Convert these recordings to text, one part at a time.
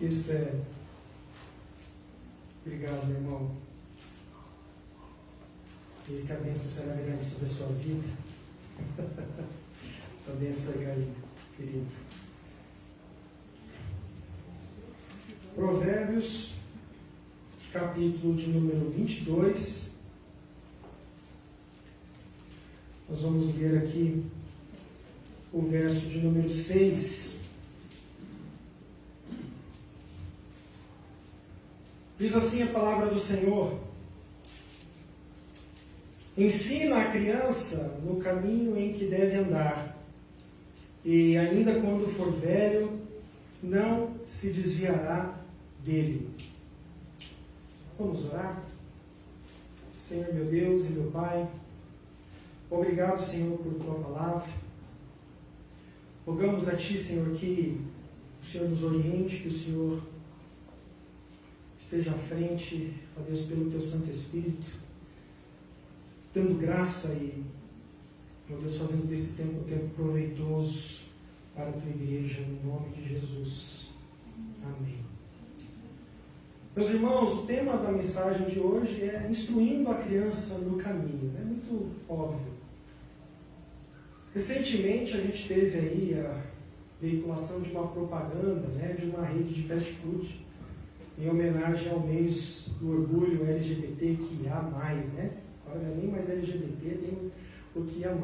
texto é... Obrigado, meu irmão. Eis que a bênção será grande sobre a sua vida. Essa bênção é grande, querido. Provérbios, capítulo de número 22. Nós vamos ler aqui o verso de número 6. Diz assim a palavra do Senhor: ensina a criança no caminho em que deve andar, e ainda quando for velho, não se desviará dele. Vamos orar? Senhor meu Deus e meu Pai, obrigado, Senhor, por tua palavra. Rogamos a Ti, Senhor, que o Senhor nos oriente, que o Senhor esteja à frente, ó Deus, pelo Teu Santo Espírito, dando graça e, ó Deus, fazendo desse tempo um tempo proveitoso para a Tua igreja, no nome de Jesus. Amém. Meus irmãos, o tema da mensagem de hoje é instruindo a criança no caminho. É muito óbvio. Recentemente a gente teve aí a veiculação de uma propaganda, de uma rede de fast food, em homenagem ao mês do orgulho LGBTQIA+, Agora não é nem mais LGBT, tem o QIA+,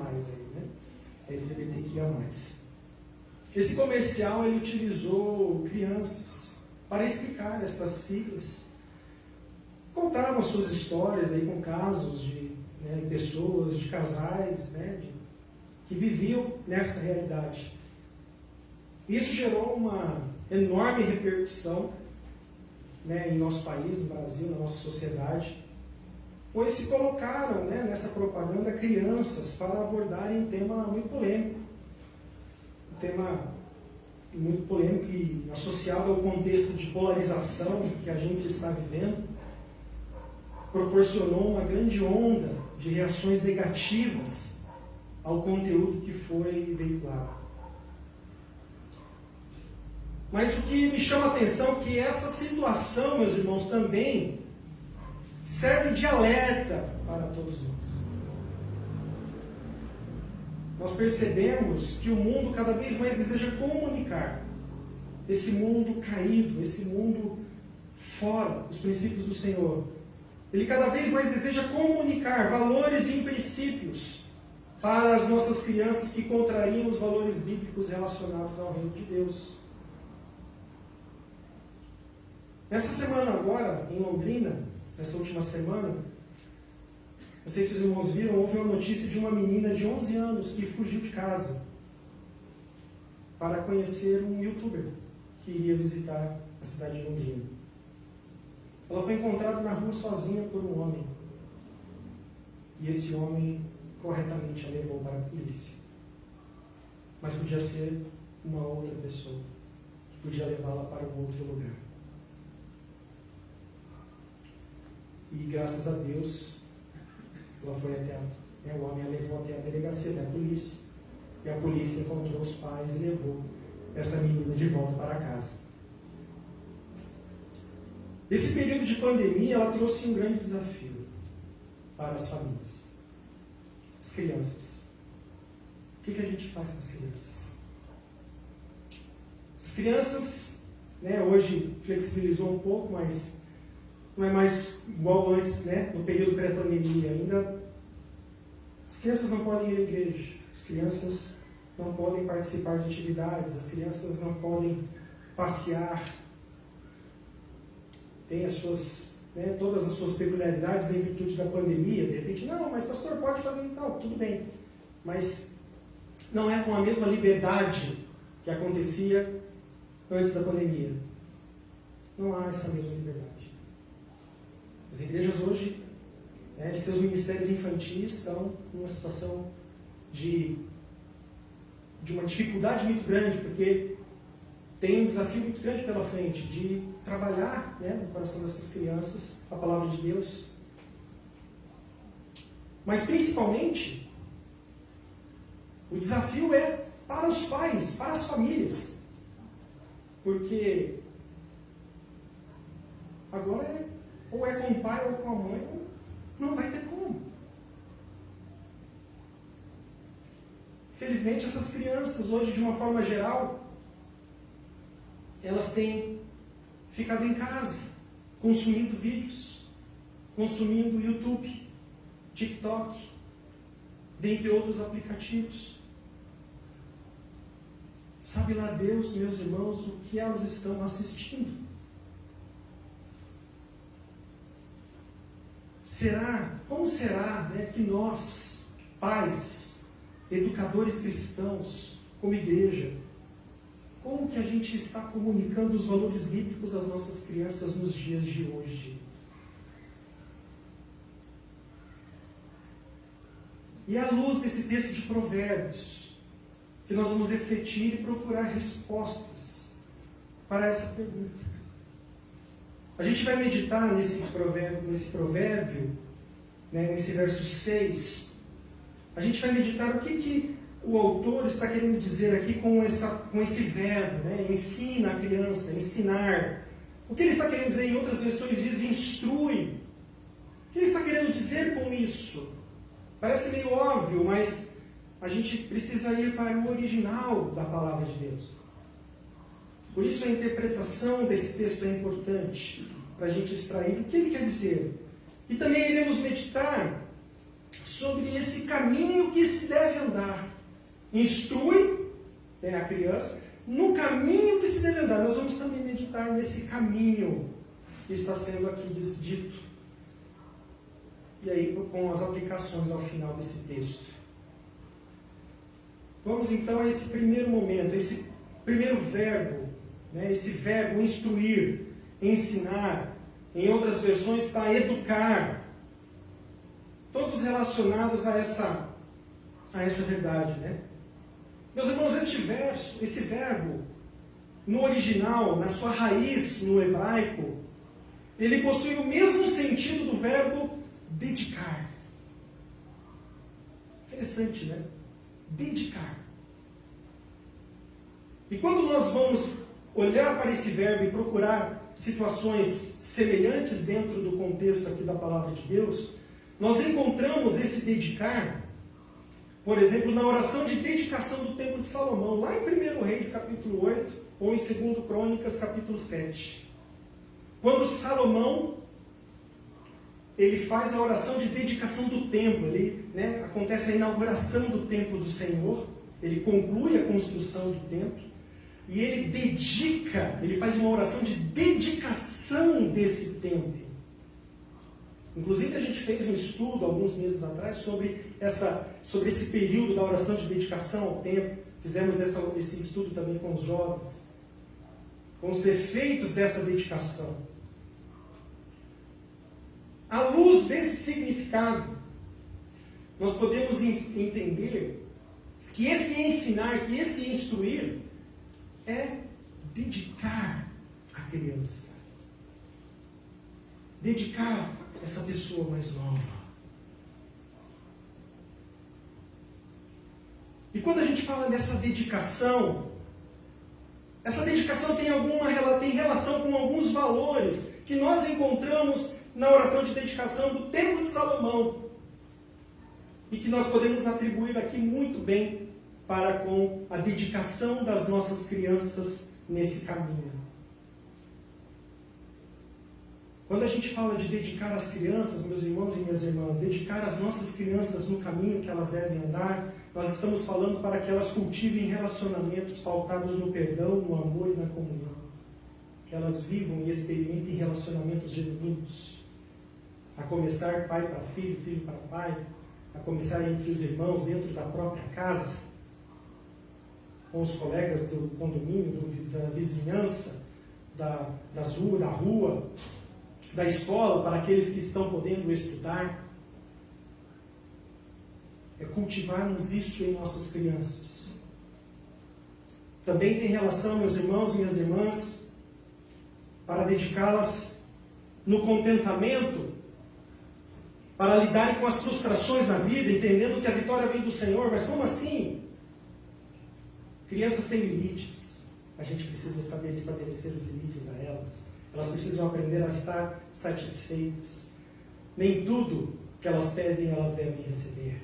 LGBTQIA+. Esse comercial, ele utilizou crianças para explicar estas siglas. Contavam suas histórias aí com casos de pessoas, de casais, que viviam nessa realidade. Isso gerou uma enorme repercussão em nosso país, no Brasil, na nossa sociedade, pois se colocaram nessa propaganda crianças para abordarem um tema muito polêmico. Um tema muito polêmico e associado ao contexto de polarização que a gente está vivendo, proporcionou uma grande onda de reações negativas ao conteúdo que foi veiculado. Mas o que me chama a atenção é que essa situação, meus irmãos, também serve de alerta para todos nós. Nós percebemos que o mundo cada vez mais deseja comunicar esse mundo caído, esse mundo fora dos princípios do Senhor. Ele cada vez mais deseja comunicar valores e princípios para as nossas crianças que contrariam os valores bíblicos relacionados ao reino de Deus. Nessa semana agora, em Londrina, nessa última semana, não sei se os irmãos viram, houve uma notícia de uma menina de 11 anos que fugiu de casa para conhecer um youtuber que iria visitar a cidade de Londrina. Ela foi encontrada na rua sozinha por um homem. E esse homem corretamente a levou para a polícia. Mas podia ser uma outra pessoa que podia levá-la para um outro lugar. E graças a Deus, ela foi até o homem a levou até a delegacia da polícia. E a polícia encontrou os pais e levou essa menina de volta para casa. Esse período de pandemia, ela trouxe um grande desafio para as famílias. As crianças. O que a gente faz com as crianças? As crianças, hoje flexibilizou um pouco, mas não é mais igual antes, no período pré-pandemia. Ainda as crianças não podem ir à igreja, as crianças não podem participar de atividades, as crianças não podem passear. Tem as suas, todas as suas peculiaridades em virtude da pandemia. De repente, não, mas pastor, pode fazer, não, tudo bem. Mas não é com a mesma liberdade que acontecia antes da pandemia. Não há essa mesma liberdade. As igrejas hoje, seus ministérios infantis estão numa situação de uma dificuldade muito grande, porque tem um desafio muito grande pela frente de trabalhar no coração dessas crianças a palavra de Deus. Mas principalmente, o desafio é para os pais, para as famílias. Porque Agora ou é com o pai ou com a mãe, não vai ter como. Felizmente, essas crianças, hoje, de uma forma geral, elas têm ficado em casa, consumindo vídeos, consumindo YouTube, TikTok, dentre outros aplicativos. Sabe lá Deus, meus irmãos, o que elas estão assistindo? Como será, né, que nós, pais, educadores cristãos, como igreja, como que a gente está comunicando os valores bíblicos às nossas crianças nos dias de hoje? E à luz desse texto de Provérbios, que nós vamos refletir e procurar respostas para essa pergunta. A gente vai meditar nesse provérbio, né, nesse verso 6. A gente vai meditar o que o autor está querendo dizer aqui com esse verbo, né? Ensina a criança, ensinar. O que ele está querendo dizer? Em outras versões diz instrui. O que ele está querendo dizer com isso? Parece meio óbvio, mas a gente precisa ir para o original da palavra de Deus. Por isso a interpretação desse texto é importante, para a gente extrair o que ele quer dizer. E também iremos meditar sobre esse caminho que se deve andar. Instrui, né, a criança no caminho que se deve andar. Nós vamos também meditar nesse caminho que está sendo aqui dito. E aí com as aplicações ao final desse texto. Vamos então a esse primeiro momento, esse primeiro verbo, né, esse verbo instruir, ensinar. Em outras versões está educar. Todos relacionados a essa verdade, né? Meus irmãos, esse verbo, no original, na sua raiz no hebraico, ele possui o mesmo sentido do verbo dedicar. Interessante, né? Dedicar. E quando nós vamos olhar para esse verbo e procurar situações semelhantes dentro do contexto aqui da palavra de Deus, nós encontramos esse dedicar, por exemplo, na oração de dedicação do Templo de Salomão, lá em 1 Reis, capítulo 8, ou em 2 Crônicas, capítulo 7. Quando Salomão, ele faz a oração de dedicação do templo, acontece a inauguração do templo do Senhor, ele conclui a construção do templo, e ele faz uma oração de dedicação desse templo. Inclusive a gente fez um estudo alguns meses atrás sobre esse período da oração de dedicação ao templo. Fizemos esse estudo também com os jovens, com os efeitos dessa dedicação. À luz desse significado, nós podemos entender que esse ensinar, que esse instruir, é dedicar a criança. Dedicar essa pessoa mais nova. E quando a gente fala dessa dedicação, essa dedicação tem relação com alguns valores que nós encontramos na oração de dedicação do Templo de Salomão e que nós podemos atribuir aqui muito bem para com a dedicação das nossas crianças nesse caminho. Quando a gente fala de dedicar as crianças, meus irmãos e minhas irmãs, dedicar as nossas crianças no caminho que elas devem andar, nós estamos falando para que elas cultivem relacionamentos pautados no perdão, no amor e na comunhão. Que elas vivam e experimentem relacionamentos genuínos. A começar pai para filho, filho para pai, a começar entre os irmãos, dentro da própria casa, com os colegas do condomínio, da vizinhança, da rua, da escola, para aqueles que estão podendo estudar. É cultivarmos isso em nossas crianças. Também tem relação, meus irmãos e minhas irmãs, para dedicá-las no contentamento, para lidarem com as frustrações na vida, entendendo que a vitória vem do Senhor. Mas como assim? Crianças têm limites. A gente precisa saber estabelecer os limites a elas. Elas precisam aprender a estar satisfeitas. Nem tudo que elas pedem, elas devem receber.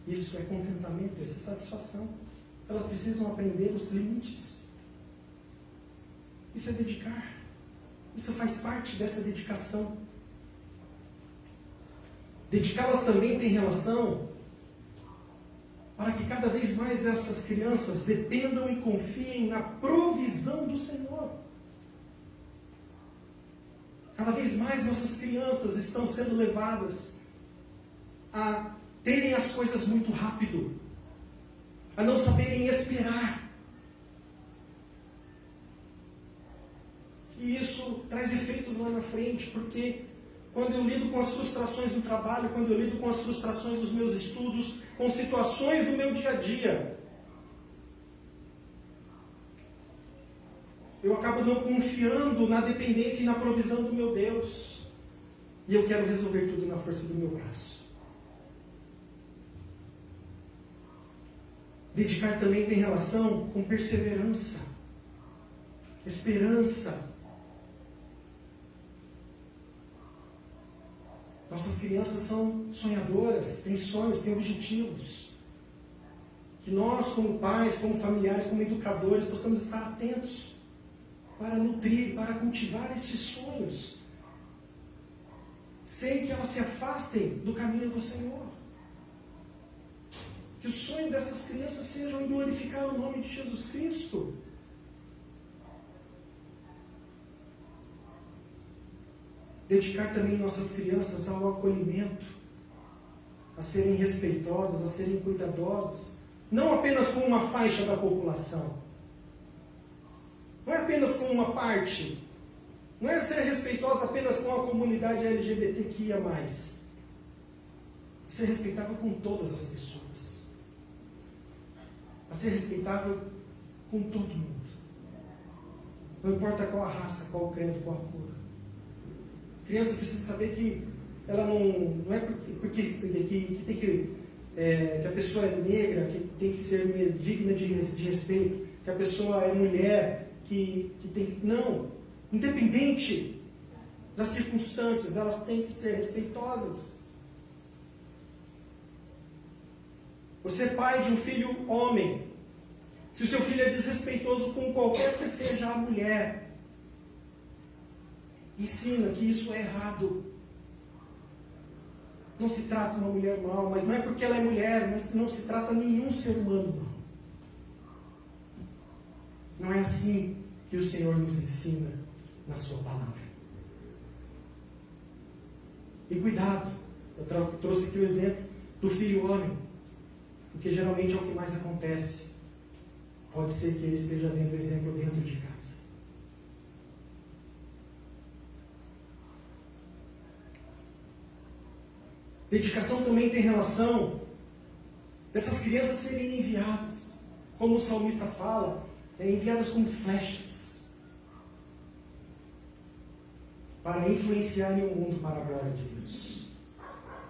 Isso é contentamento, isso é satisfação. Elas precisam aprender os limites. Isso é dedicar. Isso faz parte dessa dedicação. Dedicá-las também tem relação para que cada vez mais essas crianças dependam e confiem na provisão do Senhor. Cada vez mais nossas crianças estão sendo levadas a terem as coisas muito rápido, a não saberem esperar. E isso traz efeitos lá na frente, porque quando eu lido com as frustrações do trabalho, quando eu lido com as frustrações dos meus estudos, com situações do meu dia a dia, eu acabo não confiando na dependência e na provisão do meu Deus. E eu quero resolver tudo na força do meu braço. Dedicar também tem relação com perseverança, esperança. Nossas crianças são sonhadoras, têm sonhos, têm objetivos. Que nós, como pais, como familiares, como educadores, possamos estar atentos para nutrir, para cultivar estes sonhos, sem que elas se afastem do caminho do Senhor. Que o sonho dessas crianças seja em glorificar o nome de Jesus Cristo. Dedicar também nossas crianças ao acolhimento, a serem respeitosas, a serem cuidadosas, não apenas com uma faixa da população, não é apenas com uma parte, não é ser respeitosa apenas com a comunidade LGBTQIA+, é ser respeitável com todas as pessoas, a ser respeitável com todo mundo, não importa qual a raça, qual o credo, qual a cor. A criança precisa saber que ela não é porque que a pessoa é negra, que tem que ser digna de respeito, que a pessoa é mulher, que tem que... Não. Independente das circunstâncias, elas têm que ser respeitosas. Você é pai de um filho homem. Se o seu filho é desrespeitoso com qualquer que seja a mulher, ensina que isso é errado. Não se trata uma mulher mal, mas não é porque ela é mulher, mas não se trata nenhum ser humano mal. Não é assim que o Senhor nos ensina na sua palavra. E cuidado, eu trouxe aqui o exemplo do filho homem, porque geralmente é o que mais acontece. Pode ser que ele esteja vendo o exemplo dentro de casa. Dedicação também tem relação dessas crianças serem enviadas, como o salmista fala, enviadas como flechas, para influenciarem o mundo para a glória de Deus.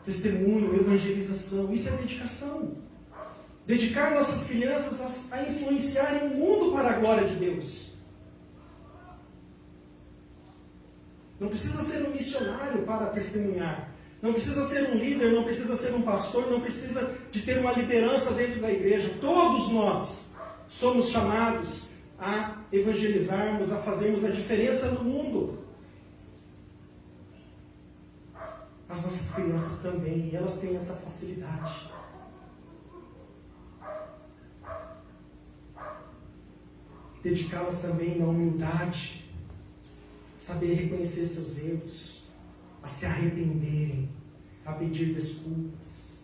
Testemunho, evangelização, isso é dedicação. Dedicar nossas crianças a influenciarem o mundo para a glória de Deus. Não precisa ser um missionário para testemunhar. Não precisa ser um líder, não precisa ser um pastor, não precisa de ter uma liderança dentro da igreja. Todos nós somos chamados a evangelizarmos, a fazermos a diferença no mundo. As nossas crianças também, e elas têm essa facilidade. Dedicá-las também na humildade, saber reconhecer seus erros, a se arrependerem, a pedir desculpas.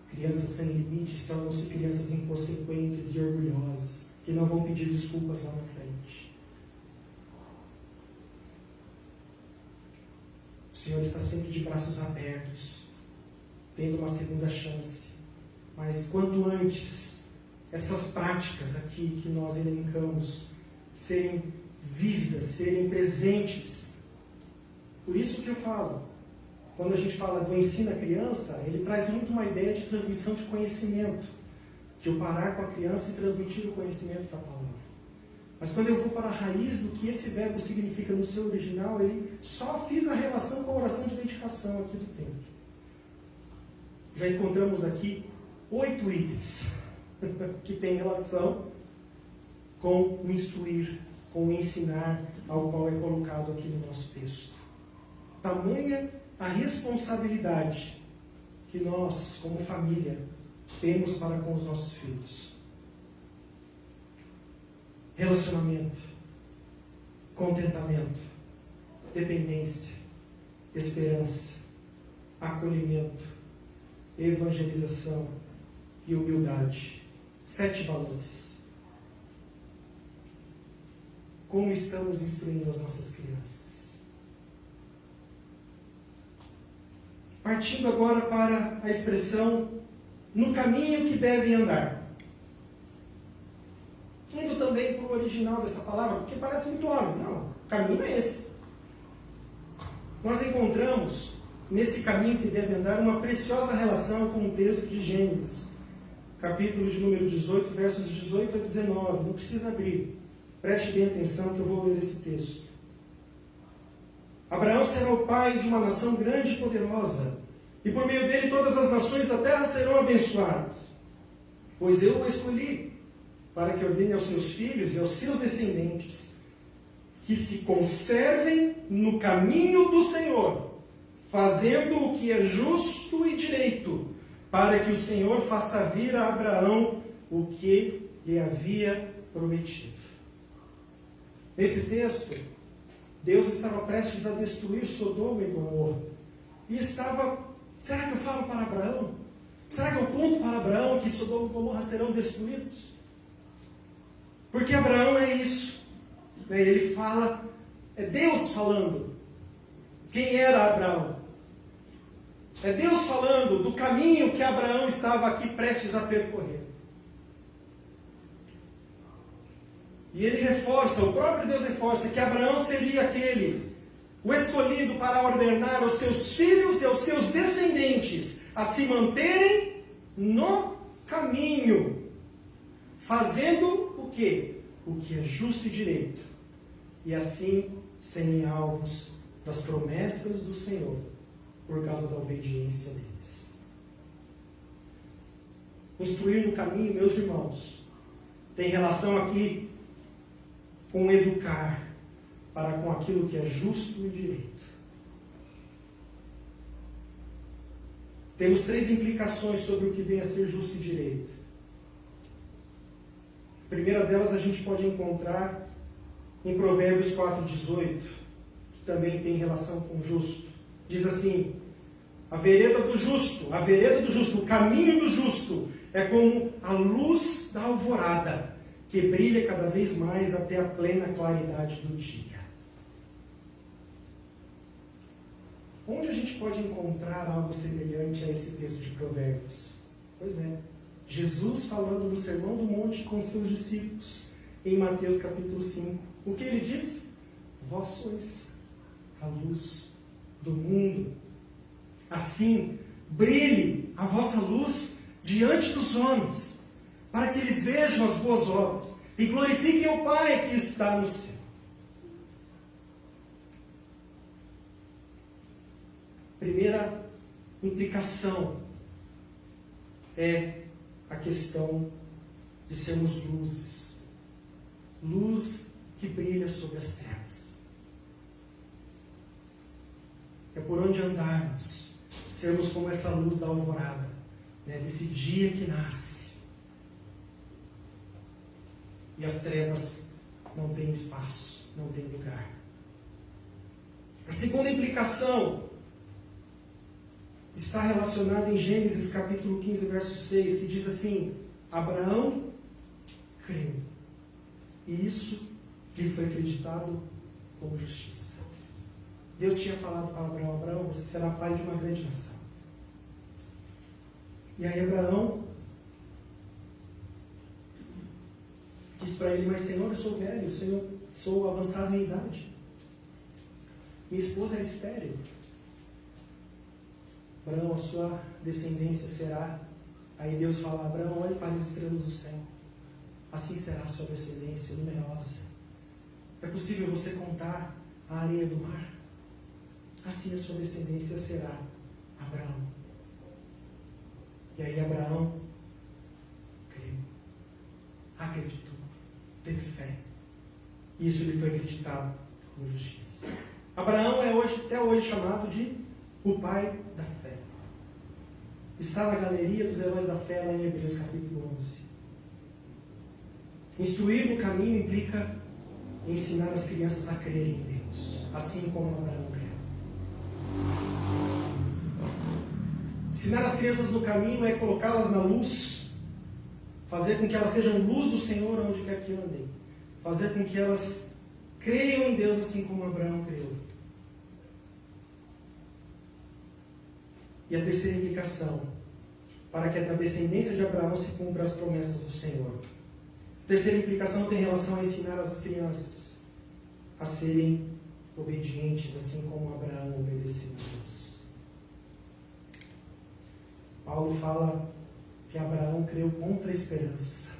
Crianças sem limites tornam-se crianças inconsequentes e orgulhosas, que não vão pedir desculpas lá na frente. O Senhor está sempre de braços abertos, tendo uma segunda chance. Mas quanto antes essas práticas aqui que nós elencamos serem vívidas, serem presentes. Por isso que eu falo, quando a gente fala do ensino à criança, ele traz muito uma ideia de transmissão de conhecimento, de eu parar com a criança e transmitir o conhecimento da palavra. Mas quando eu vou para a raiz do que esse verbo significa no seu original, ele só fiz a relação com a oração de dedicação aqui do templo. Já encontramos aqui 8 itens que tem relação com o instruir, com o ensinar, ao qual é colocado aqui no nosso texto. Tamanha a responsabilidade que nós, como família, temos para com os nossos filhos. Relacionamento, contentamento, dependência, esperança, acolhimento, evangelização e humildade. 7 valores. Como estamos instruindo as nossas crianças? Partindo agora para a expressão no caminho que devem andar. Indo também para o original dessa palavra, porque parece muito óbvio. Não, o caminho é esse. Nós encontramos nesse caminho que deve andar uma preciosa relação com o texto de Gênesis, capítulo de número 18, versos 18 a 19. Não precisa abrir. Preste bem atenção que eu vou ler esse texto. Abraão será o pai de uma nação grande e poderosa, e por meio dele todas as nações da terra serão abençoadas. Pois eu o escolhi, para que ordene aos seus filhos e aos seus descendentes, que se conservem no caminho do Senhor, fazendo o que é justo e direito, para que o Senhor faça vir a Abraão o que lhe havia prometido. Nesse texto, Deus estava prestes a destruir Sodoma e Gomorra. E estava, será que eu falo para Abraão? Será que eu conto para Abraão que Sodoma e Gomorra serão destruídos? Porque Abraão é isso. Ele fala, é Deus falando. Quem era Abraão? É Deus falando do caminho que Abraão estava aqui prestes a percorrer. E ele reforça, o próprio Deus reforça, que Abraão seria aquele, o escolhido para ordenar aos seus filhos e aos seus descendentes a se manterem no caminho, fazendo o quê? O que é justo e direito, e assim serem alvos das promessas do Senhor, por causa da obediência deles. Instruir no caminho, meus irmãos, tem relação aqui com educar para com aquilo que é justo e direito. Temos 3 implicações sobre o que vem a ser justo e direito. A primeira delas a gente pode encontrar em Provérbios 4,18, que também tem relação com justo. Diz assim: a vereda do justo, o caminho do justo é como a luz da alvorada, que brilha cada vez mais até a plena claridade do dia. Onde a gente pode encontrar algo semelhante a esse texto de Provérbios? Pois é, Jesus falando no Sermão do Monte com seus discípulos, em Mateus capítulo 5. O que ele diz? Vós sois a luz do mundo. Assim, brilhe a vossa luz diante dos homens, para que eles vejam as boas obras e glorifiquem o Pai que está no céu. Primeira implicação é a questão de sermos luzes. Luz que brilha sobre as trevas. É por onde andarmos, sermos como essa luz da alvorada, desse dia que nasce. E as trevas não têm espaço, não têm lugar. A segunda implicação está relacionada em Gênesis capítulo 15, verso 6, que diz assim: Abraão creu, e isso lhe foi acreditado como justiça. Deus tinha falado para Abraão: Abraão, você será pai de uma grande nação. E aí Abraão diz para ele: mas Senhor, eu sou velho, Senhor, sou avançado em idade. Minha esposa é estéril. Abraão, a sua descendência será... Aí Deus fala: Abraão, olhe para as estrelas do céu. Assim será a sua descendência numerosa. é possível você contar a areia do mar? Assim a sua descendência será Abraão. E aí Abraão creu, acreditou, teve fé. Isso lhe foi acreditado como justiça. Abraão é até hoje chamado de o pai da fé. Está na galeria dos heróis da fé, lá em Hebreus capítulo 11. Instruir no caminho implica ensinar as crianças a crerem em Deus, assim como Abraão creu. Ensinar as crianças no caminho é colocá-las na luz, fazer com que elas sejam luz do Senhor onde quer que andem, fazer com que elas creiam em Deus assim como Abraão creu. E a terceira implicação, para que na descendência de Abraão se cumpram as promessas do Senhor. A terceira implicação tem relação a ensinar as crianças a serem obedientes, assim como Abraão obedeceu a Deus. Paulo fala que Abraão creu contra a esperança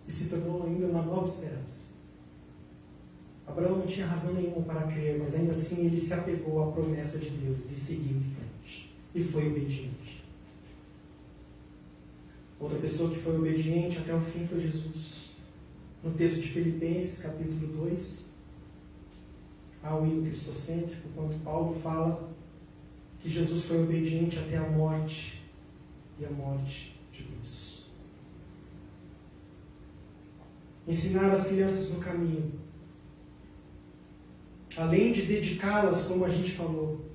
e se tornou ainda uma nova esperança. Abraão não tinha razão nenhuma para crer, mas ainda assim ele se apegou à promessa de Deus e seguiu em frente. E foi obediente. Outra pessoa que foi obediente até o fim foi Jesus. No texto de Filipenses, capítulo 2, há o hino cristocêntrico, quando Paulo fala que Jesus foi obediente até a morte, e a morte de cruz. Ensinar as crianças no caminho, além de dedicá-las, como a gente falou,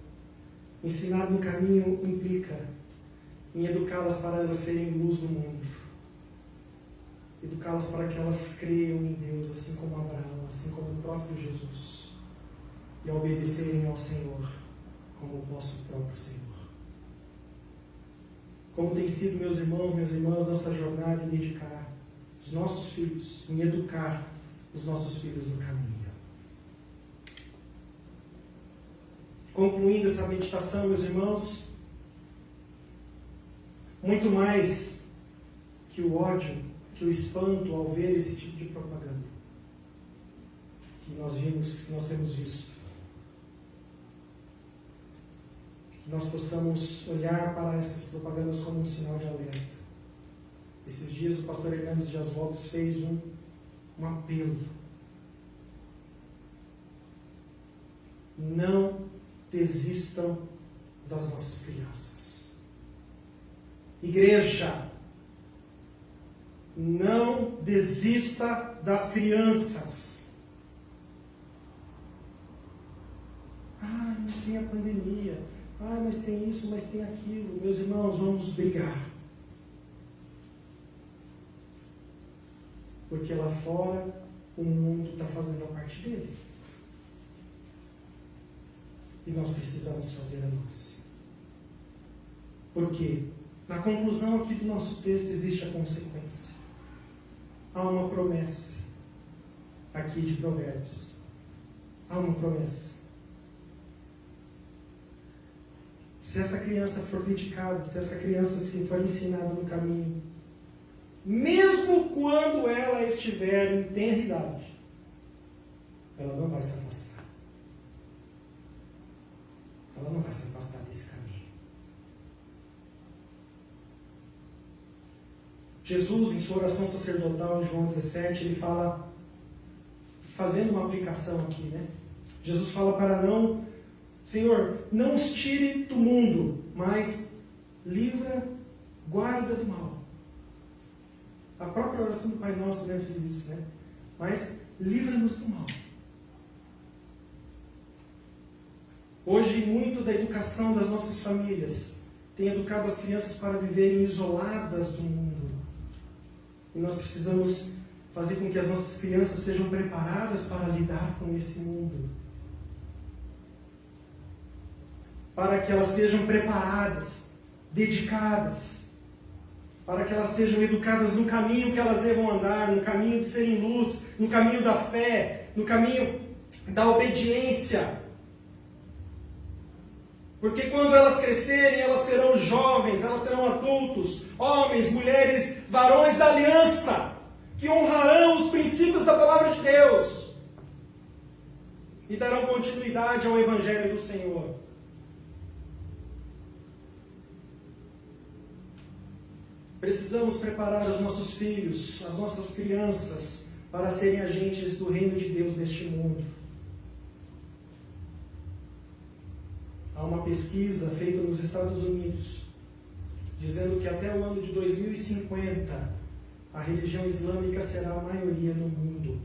ensinar no caminho implica em educá-las para elas serem luz do mundo. Educá-las para que elas creiam em Deus, assim como Abraão, assim como o próprio Jesus. E a obedecerem ao Senhor, como o nosso próprio Senhor. Como tem sido, meus irmãos, minhas irmãs, nossa jornada em dedicar os nossos filhos, em educar os nossos filhos no caminho. Concluindo essa meditação, meus irmãos, muito mais que o ódio, que o espanto ao ver esse tipo de propaganda que nós vimos, que nós temos visto, que nós possamos olhar para essas propagandas como um sinal de alerta. Esses dias o pastor Hernandes Dias Lopes fez um apelo. Não desistam das nossas crianças. Igreja, não desista das crianças. Ah, mas tem a pandemia. Ah, mas tem isso, mas tem aquilo. Meus irmãos, vamos brigar. Porque lá fora o mundo está fazendo a parte dele. E nós precisamos fazer a nossa. Por quê? Na conclusão aqui do nosso texto existe a consequência. Há uma promessa aqui de Provérbios. Há uma promessa. Se essa criança for dedicada, se essa criança se for ensinada no caminho, mesmo quando ela estiver em tenra idade, ela não vai se afastar. Ela não vai se afastar desse caminho. Jesus, em sua oração sacerdotal, em João 17, ele fala, fazendo uma aplicação aqui, né? Jesus fala para Senhor, não os tire do mundo, mas livra, guarda do mal. A própria oração do Pai Nosso diz isso, né? Mas livra-nos do mal. Hoje, muito da educação das nossas famílias tem educado as crianças para viverem isoladas do mundo. E nós precisamos fazer com que as nossas crianças sejam preparadas para lidar com esse mundo. Para que elas sejam preparadas, dedicadas, para que elas sejam educadas no caminho que elas devam andar, no caminho de serem luz, no caminho da fé, no caminho da obediência. Porque quando elas crescerem, elas serão jovens, elas serão adultos, homens, mulheres, varões da aliança, que honrarão os princípios da palavra de Deus. e darão continuidade ao Evangelho do Senhor. Precisamos preparar os nossos filhos, as nossas crianças, para serem agentes do reino de Deus neste mundo. Há uma pesquisa feita nos Estados Unidos, dizendo que até o ano de 2050, a religião islâmica será a maioria no mundo.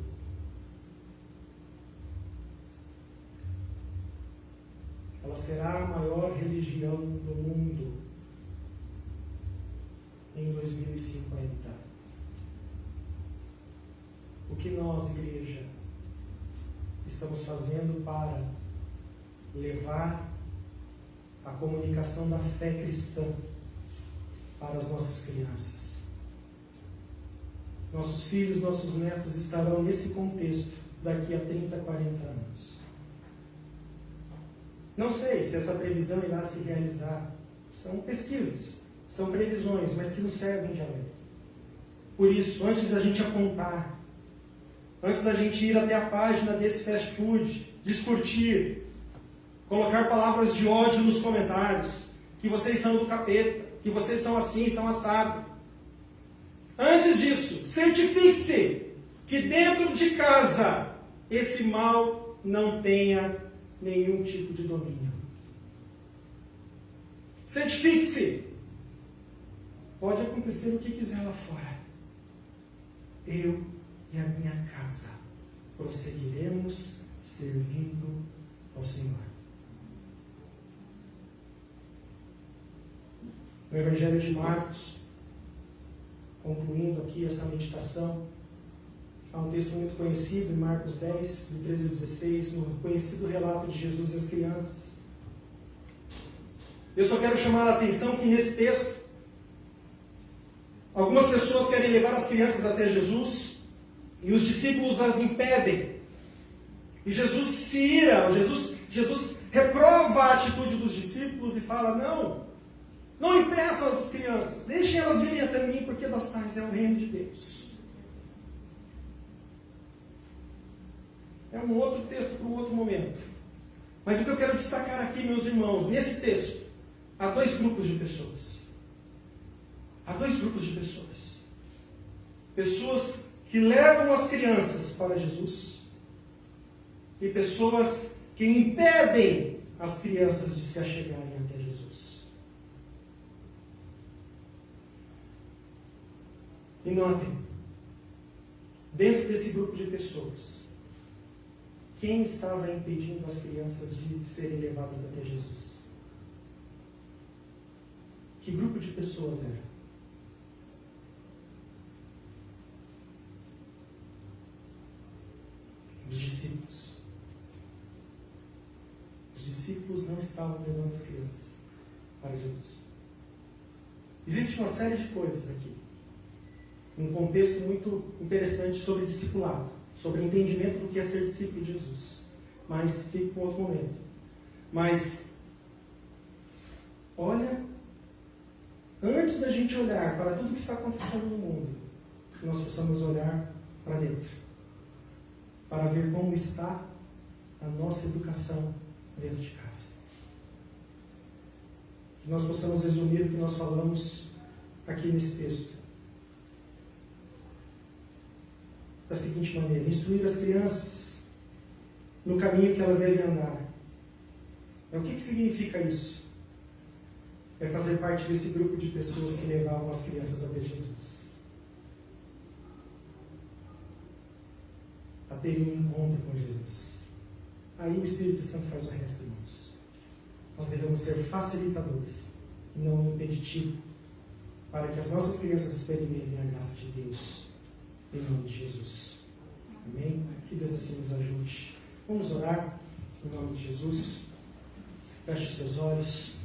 Ela será a maior religião do mundo em 2050. O que nós, igreja, estamos fazendo para levar a comunicação da fé cristã para as nossas crianças? Nossos filhos, nossos netos estarão nesse contexto daqui a 30, 40 anos. Não sei se essa previsão irá se realizar. São pesquisas, são previsões, mas que nos servem de alerta. Por isso, antes da gente apontar, antes da gente ir até a página desse fast food, discutir, colocar palavras de ódio nos comentários, que vocês são do capeta, que vocês são assim, são assado. Antes disso, certifique-se que dentro de casa esse mal não tenha nenhum tipo de domínio. Certifique-se. Pode acontecer o que quiser lá fora. Eu e a minha casa prosseguiremos servindo ao Senhor. No Evangelho de Marcos, concluindo aqui essa meditação, há um texto muito conhecido em Marcos 10, de 13 a 16, no conhecido relato de Jesus e as crianças. Eu só quero chamar a atenção que nesse texto, algumas pessoas querem levar as crianças até Jesus e os discípulos as impedem. E Jesus se ira, Jesus reprova a atitude dos discípulos e fala: não impeçam as crianças, deixem elas virem até mim, porque das tais é o reino de Deus. É um outro texto para um outro momento. Mas o que eu quero destacar aqui, meus irmãos, nesse texto, há dois grupos de pessoas. Há dois grupos de pessoas. Pessoas que levam as crianças para Jesus e pessoas que impedem as crianças de se achegarem até Jesus. E notem, dentro desse grupo de pessoas, quem estava impedindo as crianças de serem levadas até Jesus? Que grupo de pessoas era? Os discípulos. Os discípulos não estavam levando as crianças para Jesus. Existe uma série de coisas aqui. Um contexto muito interessante sobre discipulado, sobre o entendimento do que é ser discípulo de Jesus. Mas fique para outro momento. Mas, olha, antes da gente olhar para tudo que está acontecendo no mundo, que nós possamos olhar para dentro, para ver como está a nossa educação dentro de casa. Que nós possamos resumir o que nós falamos aqui nesse texto da seguinte maneira: instruir as crianças no caminho que elas devem andar. O que significa isso? É fazer parte desse grupo de pessoas que levavam as crianças até Jesus, a terem um encontro com Jesus. Aí o Espírito Santo faz o resto, irmãos. Nós devemos ser facilitadores e não impeditivos, para que as nossas crianças experimentem a graça de Deus, em nome de Jesus. Amém? Que Deus assim nos ajude. Vamos orar em nome de Jesus. Feche os seus olhos.